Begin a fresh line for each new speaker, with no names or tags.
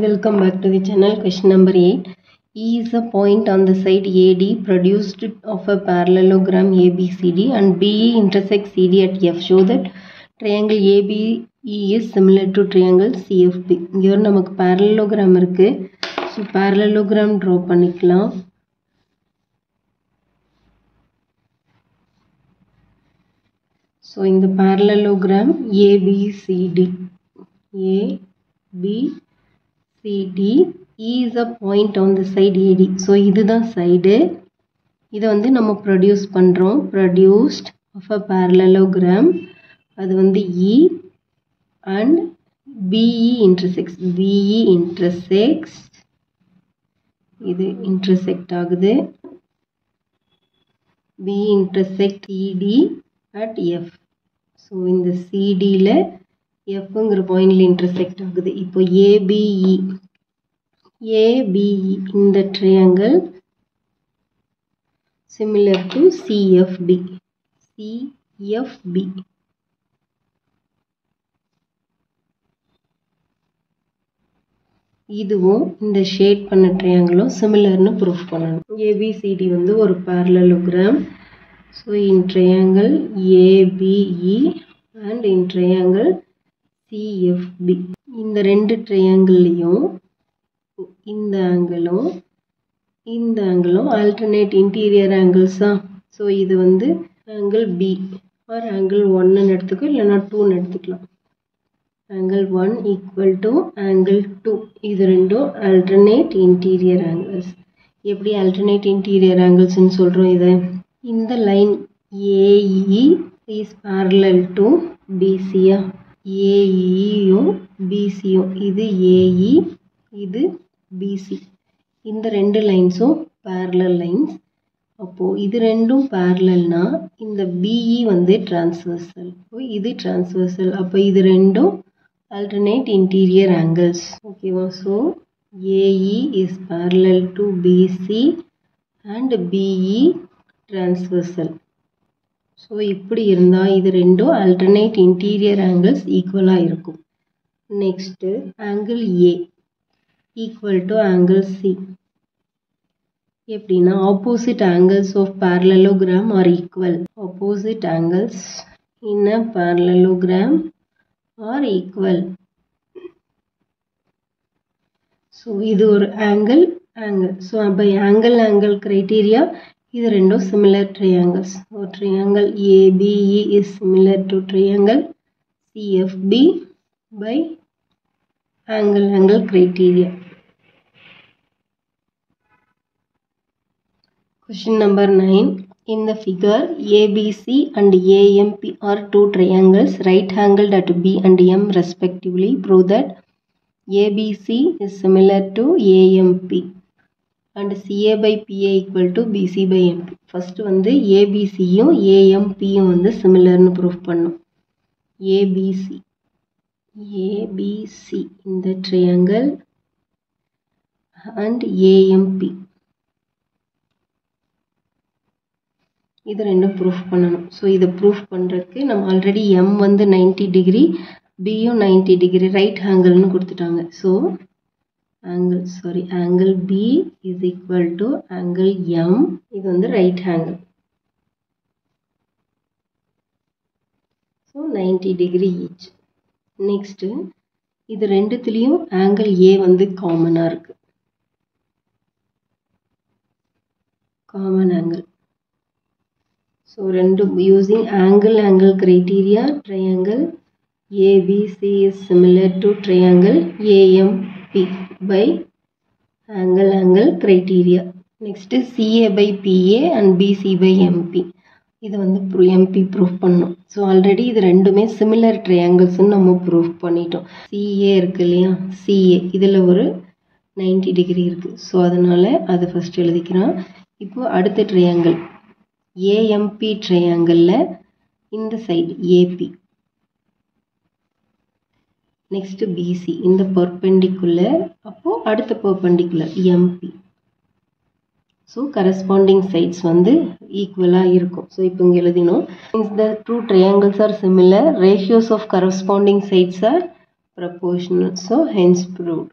Welcome back to the channel. Question number 8. E is a point on the side AD produced of a parallelogram ABCD and BE intersects CD at F. Show that triangle ABE is similar to triangle CFB. இங்கே ஒரு நமக்கு parallelogram இருக்கு. So parallelogram draw பண்ணிக்கலாம். So in the parallelogram ABCD E is a point on the side AD. So இதுதான் side. இதை வந்து நம்ம produce பண்றோம். Produced of a parallelogram. அது வந்து E and BE intersects. BE intersects. இது intersect ஆகுது. BE intersect CD at F. So இந்த CD ல Fங்கிற பாயிண்ட்ல intersect ஆகுது. இப்போ ABE இந்த triangle similar to CFB. இதுவும் இந்த ஷேட் பண்ண ட்ரையாங்கிளும் சிமிலர்னு ப்ரூஃப் பண்ணணும். ABCD வந்து ஒரு parallelogram. So in triangle ABE and in triangle CFB. இந்த ரெண்டு ட்ரையாங்கிள்லையும் இந்த ஆங்கிளும் alternate interior angles. So இது வந்து angle B or angle 1 எடுத்துக்கோ இல்லைனா 2 எடுத்துக்கலாம். Angle 1 equal to angle 2. இது ரெண்டும் alternate interior angles. எப்படி alternate interior angles ன்னு சொல்றோம் இதை? இந்த line AE is parallel to BC. AEயும் BCயும் இது AE இது BC. இந்த ரெண்டு லைன்ஸும் parallel lines. அப்போ இது ரெண்டும் parallelனா இந்த BE வந்து transversal. இது transversal. அப்போ இது ரெண்டும் alternate interior angles. ஓகேவா? So AE is parallel to BC and BE transversal. So இப்படி இருந்தா இது ரெண்டும் alternate interior angles equal இருக்கும். Next angle A equal to angle C. எப்படின்னா opposite angles of parallelogram are equal. Opposite angles in a parallelogram are equal. So இது ஒரு angle. So by angle criteria இது ரெண்டும் similar triangles. So triangle ABE is similar to triangle CFB by angle criteria. Question number 9. In the figure, ABC and AMP are two triangles right angled at B and M respectively. Prove that ABC is similar to AMP and CA by PA equal to BC by MP. First வந்து ABCயும் AMPயும் வந்து similarனு prove பண்ணும். ABC இந்த triangle and AMP. இது ரெண்டும் proof பண்ணணும். So இதை proof பண்றதுக்கு நம்ம already M வந்து 90 degree, Bயும் 90 degree right angleனு கொடுத்துட்டாங்க. So angle B is equal to angle M. இது வந்து right angle. So 90 degree each. Next இது ரெண்டுத்துலயும் angle A வந்து காமனா இருக்கு. Common angle. So ரெண்டும் using angle criteria, triangle ABC is similar to triangle AMP by angle criteria. Next CA by PA and BC by MP. இது வந்து MP proof பண்ணோம். So already இது ரெண்டுமே similar triangles நம்ம proof பண்ணிட்டோம். CA இருக்கு இல்லையா? CA இதுல ஒரு 90 degree இருக்கு. So அதனால அது first எழுதிக்கிறோம். இப்போ அடுத்த triangle AMP triangle இந்த side AP. Next BC இந்த perpendicular. அப்போ அடுத்த perpendicular MP. So corresponding sides வந்து equal இருக்கும். So இப்போ இங்க எழுதினோம். Since the two triangles are similar, ratios of corresponding sides are proportional. So hence proved.